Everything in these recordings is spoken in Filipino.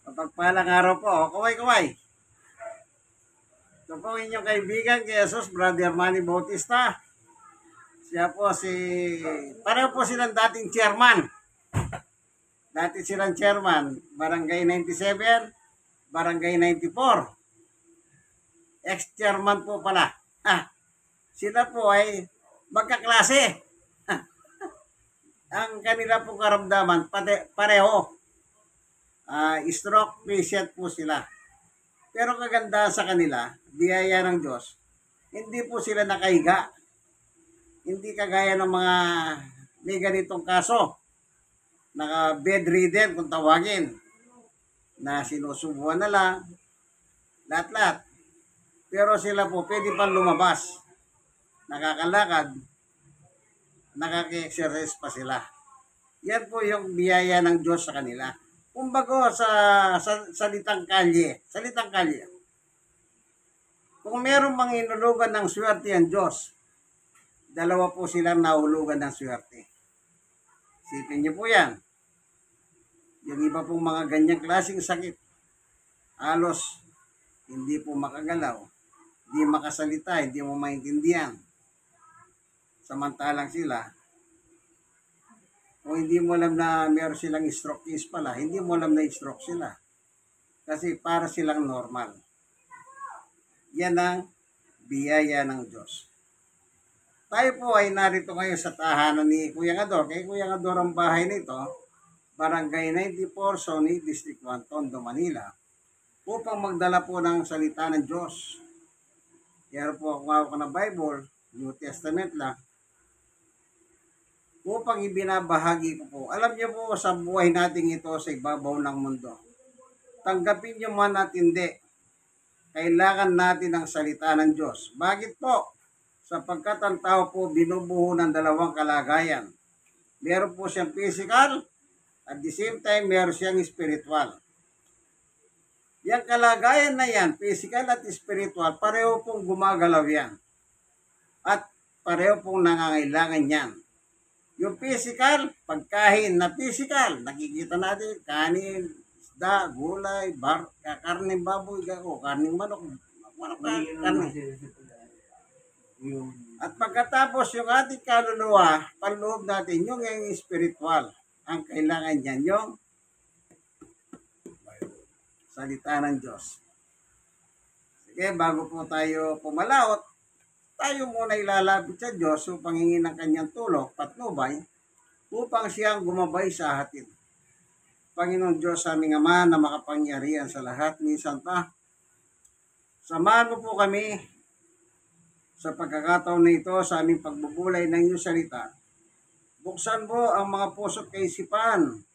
Mapagpalang araw po. Kaway-kaway. Ito po inyong kaibigan kay Jesus, Brother Manny Bautista. Siya po pareho po silang dating chairman. Dati silang chairman, Barangay 97, Barangay 94. Ex-chairman po pala. Sila po ay magkaklase. Ang kanila po karamdaman, pareho. Stroke patient po sila. Pero kaganda sa kanila, biyaya ng Diyos, hindi po sila nakahiga. Hindi kagaya ng mga may ganitong kaso. Naka-bedridden kung tawagin. Na sinusubuan na lang. Lahat-lahat. Pero sila po pwede pang lumabas. Nakakalakad. Nakaka-exercise pa sila. Yan po yung biyaya ng Diyos sa kanila. Kumbaga sa salitang kalye. Kung meron mang inulugan ng swerte ang Diyos, dalawa po silang nahulugan ng swerte. Isipin niyo po yan. Yung iba pong mga ganyang klaseng sakit, halos hindi po makagalaw, hindi makasalita, hindi mo maintindihan. Samantalang sila, kung hindi mo alam na meron silang stroke case pala, hindi mo alam na stroke sila. Kasi para silang normal. Yan ang biyaya ng Diyos. Tayo po ay narito ngayon sa tahanan ni Kuya Ador. Kay Kuya Ador ang bahay nito, Barangay 94, Sony, District 1, Tondo, Manila, upang magdala po ng salita ng Diyos. Kaya po ako ng Bible, New Testament lang, upang ibinabahagi ko po. Alam niyo po sa buhay natin ito sa ibabaw ng mundo. Tanggapin niyo man at hindi. Kailangan natin ang salita ng Diyos. Bakit po? Sapagkat ang tao po binubuo ng dalawang kalagayan. Meron po siyang physical, at the same time meron siyang spiritual. Yang kalagayan na yan, physical at spiritual, pareho pong gumagalaw yan. At pareho pong nangangailangan yan. Yung physical, pagkain na physical, nakikita natin, kanin, isda, gulay, karning baboy, karning manok, karning. At pagkatapos yung ating kaluluwa, panloob natin, yung spiritual, ang kailangan niyan, yung salita ng Diyos. Sige, bago po tayo pumalaot, tayo muna ilalapit sa Diyos upang hingin ng kanyang tulong, patnubay, upang siyang gumabay sa atin. Panginoon Diyos, aming Ama na makapangyarihan sa lahat, minsan pa, samahan mo po kami sa pagkakataon na ito sa aming pagbubulay ng iyong salita. Buksan mo ang mga puso't kaisipan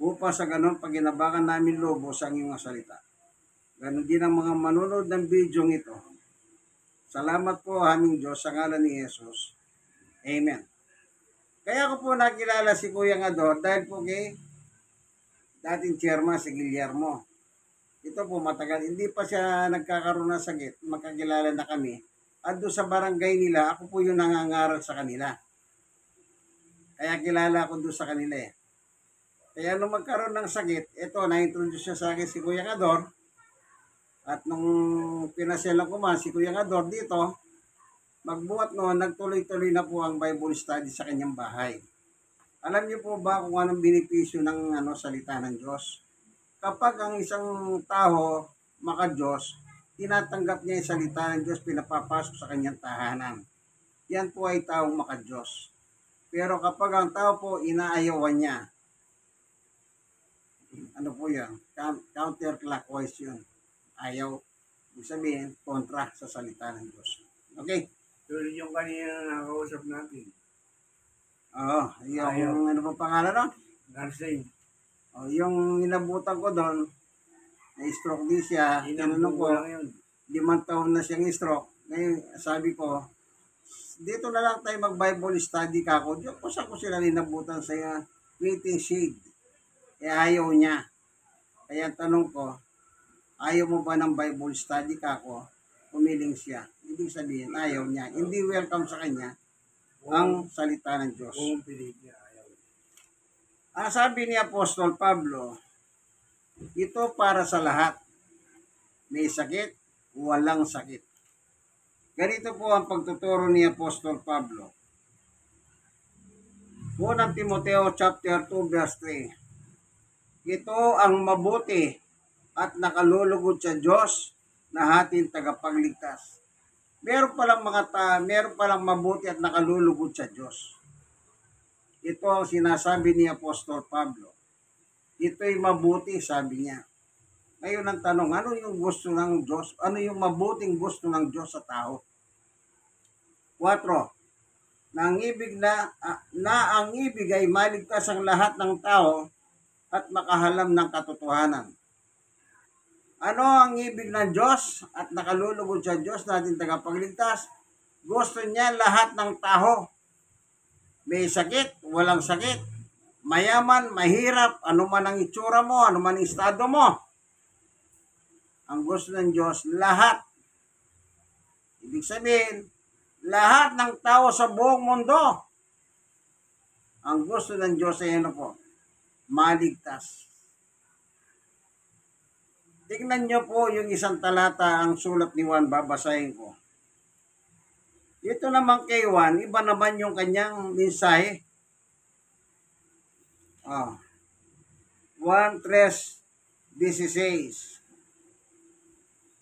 upang sa ganun paginabakan namin lubos ang iyong salita. Ganon din ang mga manunod ng video ito. Salamat po aming Diyos sa ngalan ni Jesus. Amen. Kaya ko po nakilala si Kuya Ador dahil po kay dating chairman si Guillermo. Ito po matagal, hindi pa siya nagkakaroon ng sakit, magkakilala na kami. At doon sa barangay nila, ako po yung nangangaral sa kanila. Kaya kilala ako doon sa kanila eh. Kaya nung magkaroon ng sakit, ito, na-introduce siya sa akin si Kuya Ador. At nung pinasyalan ko man si Kuya Ador dito, magbuhat noon, nagtuloy-tuloy na po ang Bible study sa kanyang bahay. Alam niyo po ba kung anong benepisyo ng salita ng Diyos? Kapag ang isang tao maka-Diyos, tinatanggap niya yung salita ng Diyos, pinapapasok sa kanyang tahanan. Yan po ay taong maka-Diyos. Pero kapag ang tao po inaayawan niya, ano po yan? Counterclockwise yun. Ayaw, ibig sabihin, kontra sa salita ng Diyos. Okay? Tuloy yung kanina nakausap natin. Oo, yung ano pa pangalan no? Garsing. Yung inabutan ko doon, na-stroke din siya. Tinanong ko, 5 taon na siyang stroke. Ngayon, sabi ko, dito na lang tayo mag-Bible study ka ako. Diyan ko sila ninabutan sa waiting shade. Ayaw niya. Kaya tanong ko, ayaw mo ba ng Bible study ka ako? Umiling siya. Ibig sabihin, ayaw niya. Hindi welcome sa kanya ang salita ng Diyos. Kung pilit niya, ayaw. Sabi ni Apostol Pablo, Ito para sa lahat. May sakit, walang sakit. Ganito po ang pagtuturo ni Apostol Pablo. Unang Timoteo chapter 2 verse 3. Ito ang mabuti at nakalulugod sa Diyos na ating tagapagligtas. Meron palang mabuti at nakalulugod sa Diyos. Ito ang sinasabi ni Apostol Pablo. Ito'y mabuti, sabi niya. Ngayon ang tanong, ano yung gusto ng Diyos? Ano yung mabuting gusto ng Diyos sa tao? 4. Na ang ibig ay maligtas ang lahat ng tao at makahalam ng katotohanan. Ano ang ibig ng Diyos at nakalulugod sa Diyos na ating tagapagligtas? Gusto niya lahat ng tao. May sakit, walang sakit. Mayaman, mahirap, ano man ang itsura mo, ano man ang estado mo. Ang gusto ng Diyos, lahat. Ibig sabihin, lahat ng tao sa buong mundo. Ang gusto ng Diyos ay ano po? Maligtas. Tingnan niyo po yung isang talata, ang sulat ni Juan, babasahin ko. Ito naman kay Juan, iba naman yung kanyang mensahe. 1:3:16.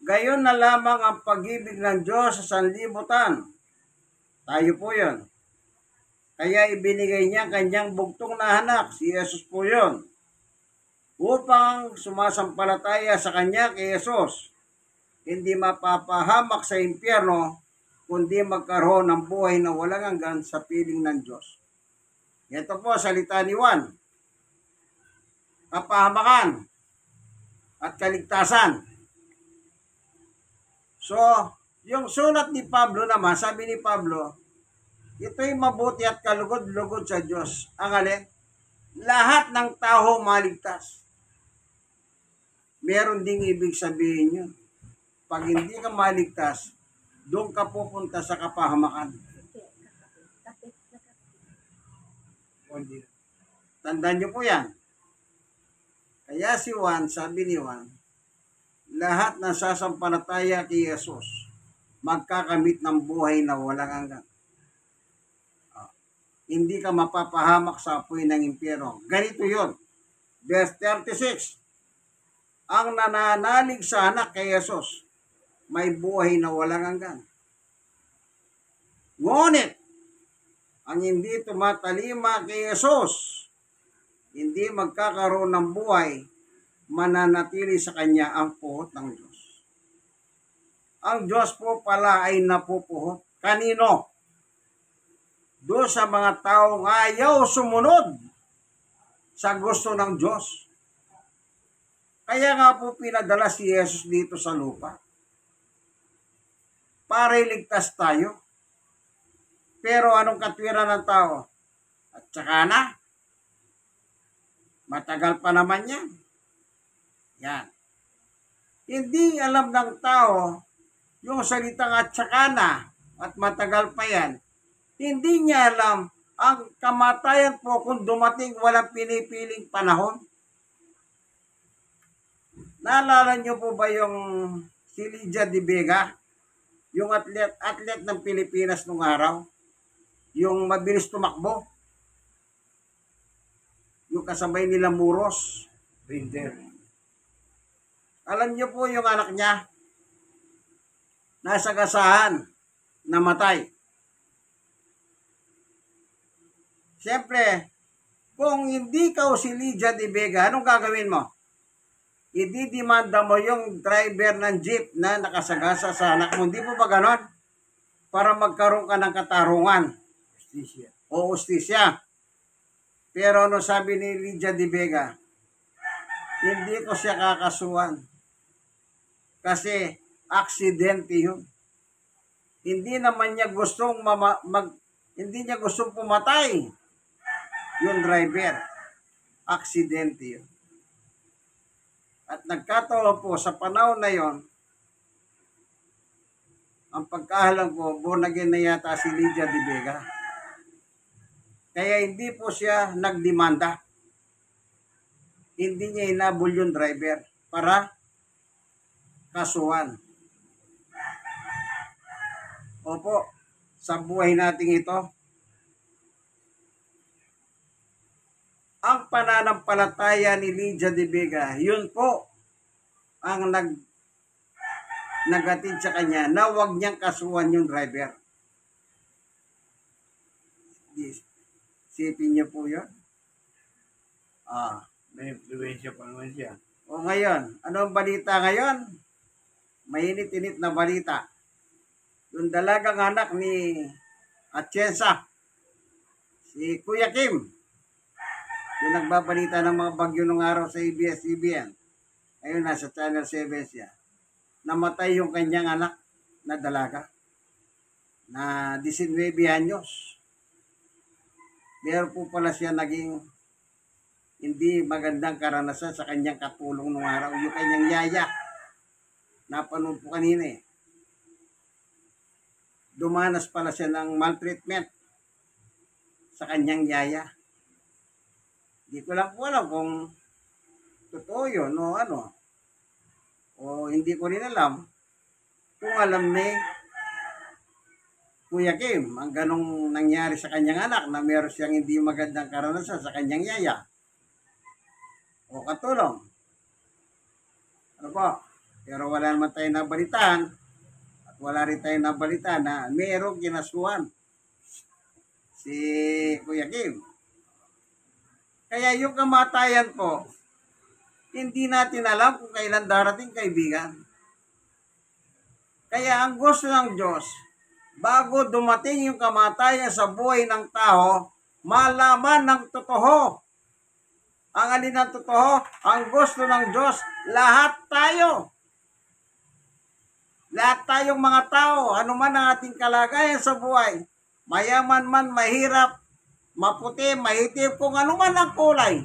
Gayon na lamang ang pag-ibig ng Diyos sa sanlibutan. Tayo po yun. Kaya ibinigay niya kanyang bugtong na anak, si Jesus po yun, upang sumasampalataya sa kanya kay Jesus, hindi mapapahamak sa impyerno, kundi magkaroon ng buhay na walang hanggan sa piling ng Diyos. Ito po salita ni Juan. Kapahamakan at kaligtasan. So, yung sulat ni Pablo naman, sabi ni Pablo, ito'y mabuti at kalugod-lugod sa Diyos. Ang alin? Lahat ng tao maligtas. Meron ding ibig sabihin yun. Pag hindi ka maligtas, doon ka pupunta sa kapahamakan. Tandaan niyo po yan. Kaya si Juan, sabi ni Juan, lahat na sasampalataya kay Jesus, magkakamit ng buhay na walang hanggan. Hindi ka mapapahamak sa apoy ng impyerno. Ganito yun. Verse 36. Ang nananalig sa anak kay Jesus, may buhay na walang hanggan. Ngunit, ang hindi tumatalima kay Jesus, hindi magkakaroon ng buhay, mananatili sa kanya ang puhot ng Diyos. Ang Diyos po pala ay napupuhot. Kanino? Doon sa mga taong ayaw sumunod sa gusto ng Diyos. Kaya nga po pinadala si Jesus dito sa lupa. Para iligtas tayo. Pero anong katwiran ng tao? At saka na, matagal pa naman yan. Yan. Hindi alam ng tao yung salitang at saka na at matagal pa yan. Hindi niya alam ang kamatayan po kung dumating walang pinipiling panahon. Naalala niyo po ba yung si Lydia de Vega? Yung atlet ng Pilipinas nung araw? Yung mabilis tumakbo? Yung kasabay nila Muros? Rinder. Alam niyo po yung anak niya? Nasa gasahan, namatay. Siyempre, kung hindi ka si Lydia de Vega, anong gagawin mo? Ididimanda mo yung driver ng jeep na nakasagasa sa anak mo. Hindi po ba ganon? Para magkaroon ka ng katarungan. Justisya. O ustisya. Pero ano sabi ni Lydia de Vega? Hindi ko siya kakasuhan. Kasi aksidente yun. Hindi naman niya gustong hindi niya gustong pumatay. Yung driver. Aksidente yun. At nagkataon po sa panahon na yon, ang pagkaalam ko, born again na yata si Lydia de Vega. Kaya hindi po siya nagdemanda. hindi niya hinabol yung driver para kasuhan. Opo, sa buhay nating ito, ang pananampalataya ni Lydia de Vega, yun po ang nagatid sa kanya na huwag niyang kasuhan yung driver. Sipin niyo po yun. May influensya pa naman siya. O ngayon, ano ang balita ngayon? Mainit-init na balita. Yung dalagang anak ni Atienza, si Kuya Kim, yung nagbabalita ng mga bagyo nung araw sa ABS-CBN. Ngayon nasa Channel 7 siya. Namatay yung kanyang anak na dalaga na 19 anyos. Meron po pala siya naging hindi magandang karanasan sa kanyang katulong nung araw. Yung kanyang yaya. Napanood po kanina eh. Dumanas pala siya ng maltreatment sa kanyang yaya. Hindi ko lang po alam kung totoo yun o ano. O hindi ko rin alam kung alam ni Kuya Kim ang ganong nangyari sa kanyang anak na meron siyang hindi magandang karanasan sa kanyang yaya o katulong. Ano po? Pero wala naman tayong nabalitaan at wala rin tayong nabalitaan na merong kinasuhan si Kuya Kim. Kaya yung kamatayan po, hindi natin alam kung kailan darating, kaibigan. Kaya ang gusto ng Diyos, bago dumating yung kamatayan sa buhay ng tao, malaman ng totoo. Ang alin ng totoo, ang gusto ng Diyos, lahat tayo. Lahat tayong mga tao, anuman ang ating kalagayan sa buhay, mayaman man, mahirap, maputi, mahitim, kung anuman ang kulay.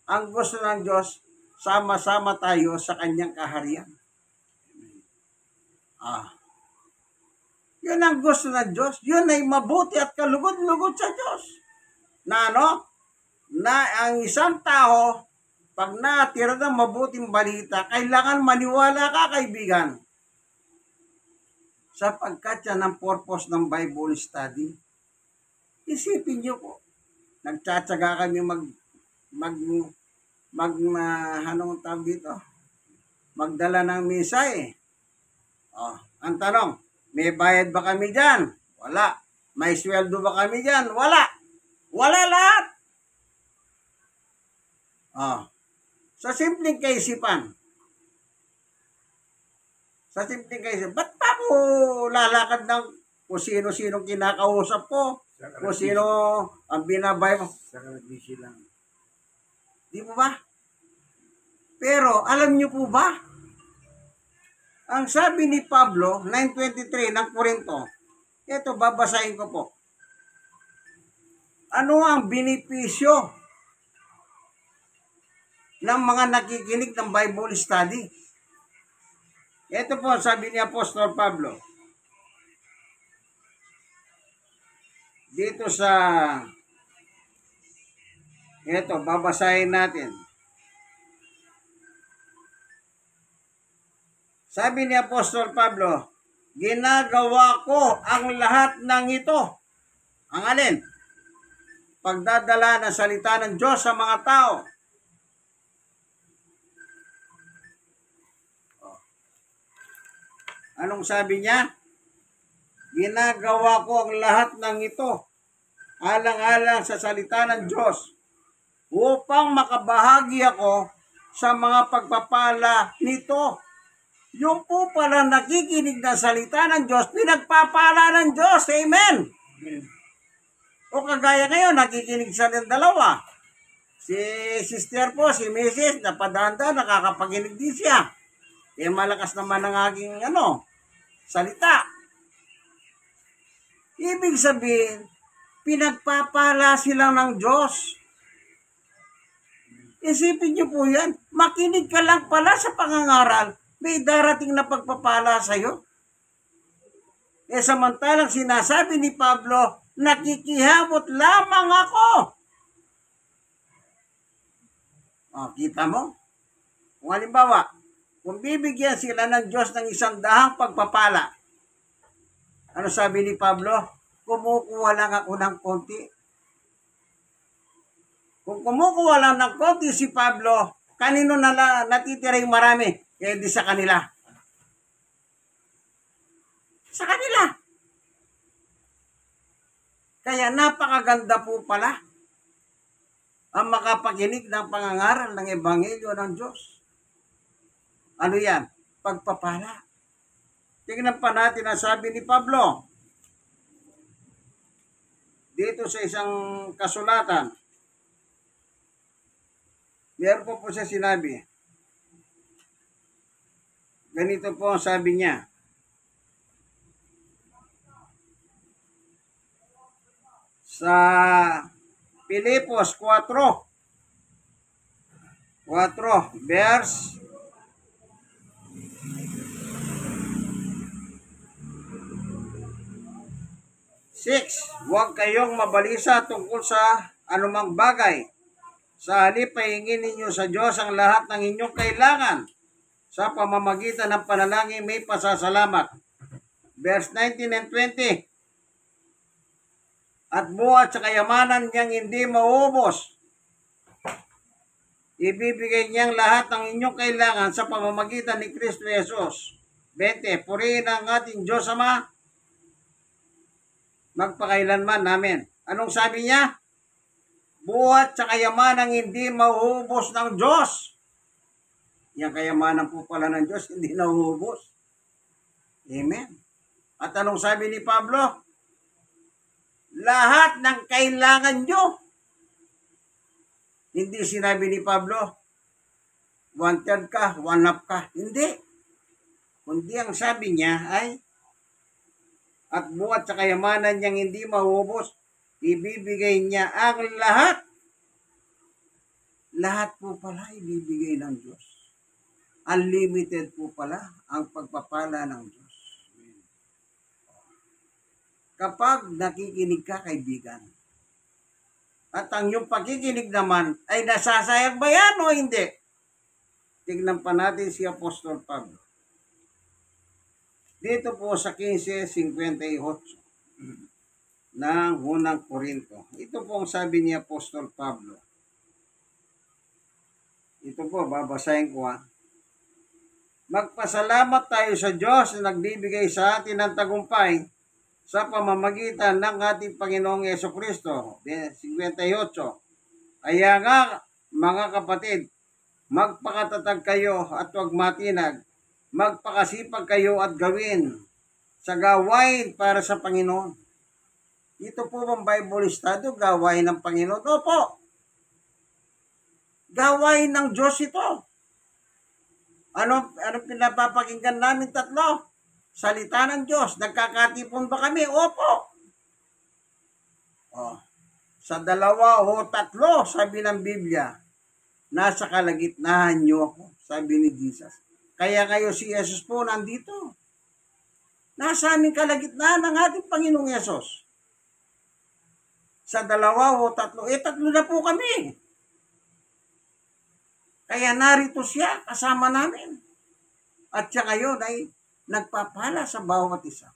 Ang gusto ng Diyos, sama-sama tayo sa kanyang kaharian. Yun ang gusto ng Diyos. Yun ay mabuti at kalugod-lugod sa Diyos. Na ano? Na ang isang tao, pag natira ng mabuting balita, kailangan maniwala ka, kaibigan. Sapagkat yan ang purpose ng Bible study. Isipin niyo po, nagtsatsaga kami anong tawag dito? Magdala ng misa eh. Ang tanong, may bayad ba kami dyan? Wala. May sweldo ba kami dyan? Wala. Wala lahat. Sa simpleng kaisipan. Ba't pa ako lalakad ng kung sino-sinong kinakausap ko? Kung sino ang binabay mo? Sa kanagisi lang. Di mo ba? Pero, alam niyo po ba? Ang sabi ni Pablo, 9:23 ng Korinto, ito, babasahin ko po. Ano ang benepisyo ng mga nakikinig ng Bible study? Ito po, sabi ni Apostol Pablo. Dito sa, ito, babasahin natin. Sabi ni Apostol Pablo, ginagawa ko ang lahat ng ito. Ang alin? Pagdadala ng salita ng Diyos sa mga tao. Anong sabi niya? Ginagawa ko ang lahat ng ito alang-alang sa salita ng Diyos upang makabahagi ako sa mga pagpapala nito. Yung po pala nakikinig ng salita ng Diyos, pinagpapala ng Diyos. Amen! O kagaya ngayon, nakikinig sa dalawa. Si sister po, si Mrs., napadanda, nakakapaginig din siya. Malakas naman ang aking salita. Ibig sabihin, pinagpapala sila ng Diyos. Isipin niyo po yan, makinig ka lang pala sa pangangaral, may darating na pagpapala sa iyo. Samantalang sinasabi ni Pablo, nakikihabot lamang ako. O, kita mo? Kung halimbawa, kung bibigyan sila ng Diyos ng 100 pagpapala, ano sabi ni Pablo? Kumukuha lang ako ng konti. Kung kumukuha lang ng konti si Pablo, kanino natitira yung marami? Eh di sa kanila. Sa kanila. Kaya napakaganda po pala ang makapakinig ng pangangaral ng Ebanghelyo ng Diyos. Ano yan? Pagpapala. Tingnan pa natin ang sabi ni Pablo. Dito sa isang kasulatan, meron po siya sinabi. Ganito po ang sabi niya. Sa Filipos 4, verse 6, huwag kayong mabalisa tungkol sa anumang bagay. Sa halip ay hingin ninyo sa Diyos ang lahat ng inyong kailangan sa pamamagitan ng panalangin may pasasalamat. Verse 19 and 20. At buhat sa kayamanan niyang hindi mauubos. Ibibigay niyang lahat ng inyong kailangan sa pamamagitan ni Kristo Jesus. 20. Purihin ang ating Diyos Ama magpakailanman namin. Anong sabi niya? Buhat sa kayamanang hindi mauubos ng Diyos. Yung kayamanan po pala ng Diyos, hindi nauubos. Amen. At anong sabi ni Pablo? Lahat ng kailangan nyo. Hindi sinabi ni Pablo, 1/3 ka, 1/2 ka. Hindi. Kundi ang sabi niya ay, at buhat sa kayamanan niyang hindi maubos, ibibigay niya ang lahat. Lahat po pala ibibigay ng Diyos. Unlimited po pala ang pagpapala ng Diyos. Kapag nakikinig ka, kaibigan, at ang iyong pakikinig naman ay nasasayang ba yan o hindi? Tignan pa natin si Apostol Pablo. Dito po sa 15:58 ng unang Korinto. Ito po ang sabi ni Apostol Pablo. Ito po, babasahin ko ha. Magpasalamat tayo sa Diyos na nagbibigay sa atin ng tagumpay sa pamamagitan ng ating Panginoong Jesucristo. 58. Kaya nga, mga kapatid, magpakatatag kayo at huwag matinag. Magpakasipag kayo at gawin sa gawain para sa Panginoon. Ito po bang Bible study, gawain ng Panginoon? Opo. Gawain ng Diyos ito. Ano pinapapakinggan namin tatlo? Salita ng Diyos. Nagkakatipon ba kami? Opo. Sa 2 o 3, sabi ng Biblia, nasa kalagitnaan niyo ako, sabi ni Jesus. Kaya kayo si Jesus po nandito. Nasa aming kalagitnaan ng ating Panginoong Yesus. Sa 2 o 3, 3 na po kami. Kaya narito siya kasama namin. At siya ngayon ay nagpapala sa bawat isa.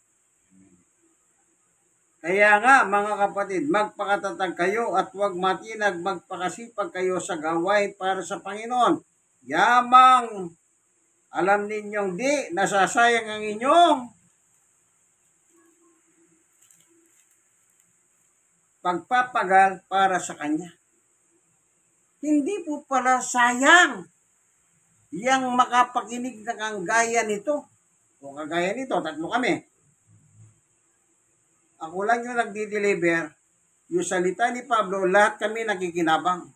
Kaya nga mga kapatid, magpakatatag kayo at huwag matinag, magpakasipag kayo sa gawain para sa Panginoon. Yamang alam ninyong di nasasayang ang inyong pagpapagal para sa Kanya. Hindi po pala sayang yang makapakinig ng ang gaya nito. O kagaya nito, 3 kami. Ako lang yung nagdi-deliver. Yung salita ni Pablo, lahat kami nakikinabang.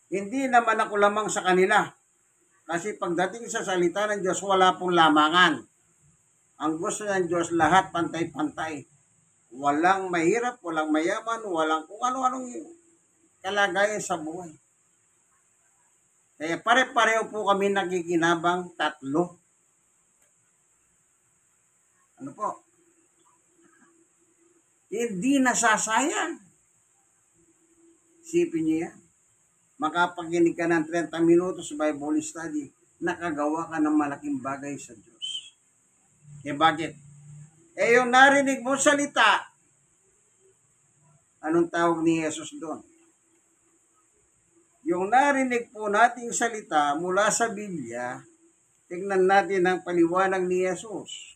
Hindi naman ako lamang sa kanila. Kasi pagdating sa salita ng Diyos, wala pong lamangan. Ang gusto ng Diyos, lahat pantay-pantay. Walang mahirap, walang mayaman, walang kung ano-anong kalagayan sa buhay. Kaya pare-pareho po kami nakikinabang 3. Ano po? Hindi nasasayang. Isipin niyo yan. makapaginig ka ng 30 minutos Bible study, nakagawa ka ng malaking bagay sa Diyos. Eh bakit? Eh yung narinig mo salita, anong tawag ni Jesus doon? Yung narinig po nating salita mula sa Biblia, tingnan natin ang paliwanag ni Jesus.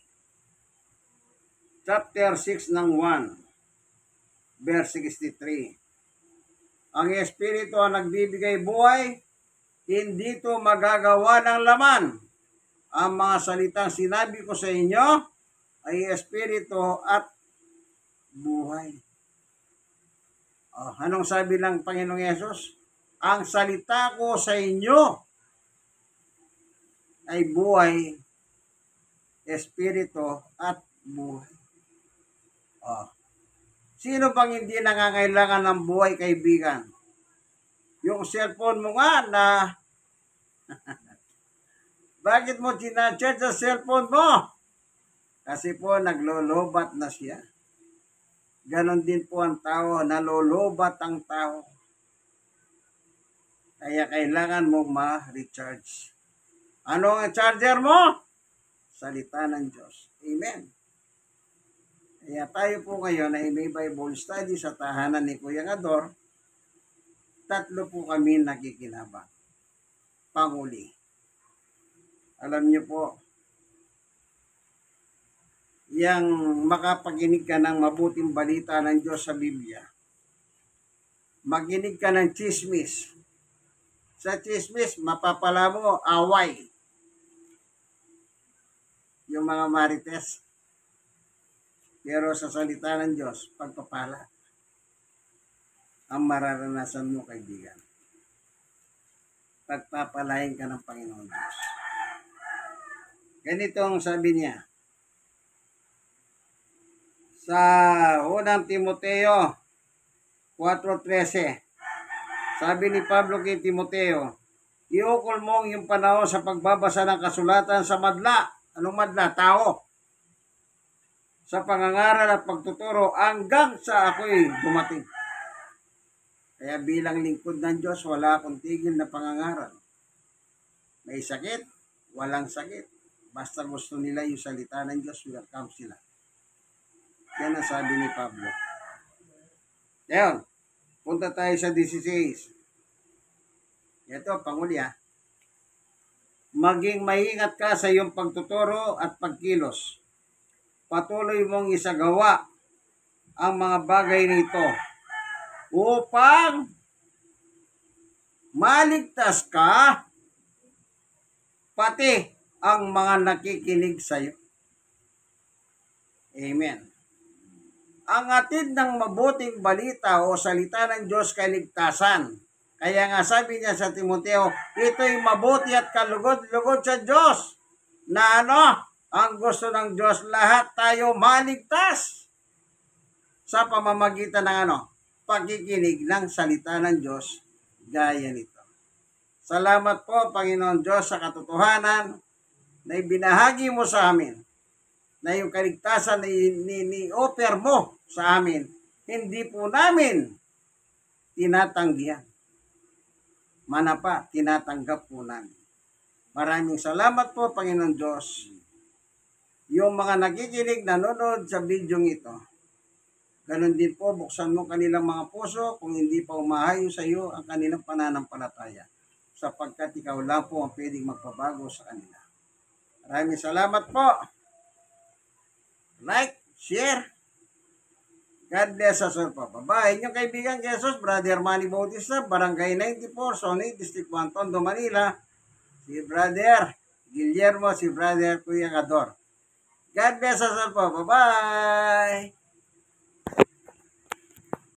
Chapter 6 ng 1, verse 63. Ang Espiritu ang nagbibigay buhay, hindi ito magagawa ng laman. Ang mga salitang sinabi ko sa inyo ay Espiritu at buhay. Anong sabi ng Panginoong Yesus? Ang salita ko sa inyo ay buhay, Espiritu at buhay. Sino bang hindi nangangailangan ng buhay, kaibigan? Yung cellphone mo nga na bakit mo sinacharge sa cellphone mo? Kasi po naglolobat na siya. Ganon din po ang tao, nalolobat ang tao. Kaya kailangan mong ma-recharge. Ano ang charger mo? Salita ng Diyos. Amen. Kaya tayo po ngayon ay may Bible study sa tahanan ni Kuya Ador. 3 po kami nakikinabang. Panguli. Alam niyo po, yang makapaginig ka ng mabuting balita ng Diyos sa Biblia. Maginig ka ng chismis. Sa chismis, mapapala mo away. Yung mga marites. Pero sa salita ng Diyos, pagpapala ang mararanasan mo, kaibigan. Pagpapalain ka ng Panginoon Diyos. Ganito ang sabi niya. Sa unang Timoteo 4:13, sabi ni Pablo kay Timoteo, iukol mo yung panahon sa pagbabasa ng kasulatan sa madla. Anong madla? Tao. Sa pangangaral at pagtuturo hanggang sa ako'y dumating. Kaya bilang lingkod ng Diyos, wala akong tigil na pangangaral. May sakit, walang sakit. Basta gusto nila yung salita ng Diyos, welcome sila. Yan ang sabi ni Pablo. Ngayon, punta tayo sa 16. Ito, panguli Maging maingat ka sa iyong pagtuturo at pagkilos. Patuloy mong isagawa ang mga bagay nito upang maligtas ka pati ang mga nakikinig sa iyo. Amen. Ang atid ng mabuting balita o salita ng Diyos kay ligtasan. Kaya nga sabi niya sa Timoteo, ito'y mabuti at kalugod-lugod sa Diyos na ang gusto ng Diyos, lahat tayo maligtas sa pamamagitan ng pagkikinig ng salita ng Diyos gaya nito. Salamat po, Panginoon Diyos, sa katotohanan na ibinahagi mo sa amin, na yung kaligtasan na ni-offer mo sa amin, hindi po namin tinatanggihan. Manapa, tinatanggap po namin. Maraming salamat po, Panginoon Diyos. Yung mga nakikinig, nanonood sa video ito, ganun din po, buksan mo kanilang mga puso kung hindi pa umahayo sa iyo ang kanilang pananampalataya, sapagkat ikaw lang po ang pwedeng magpabago sa kanila. Maraming salamat po. Like, share. God bless us all po. Bye-bye. Inyong kaibigan Jesus, Brother Manny Bautista, Barangay 94, Sonny, District 1, Tondo, Manila. Si Brother Guillermo, si Brother Kuya Ador. God bless us all po. Bye-bye.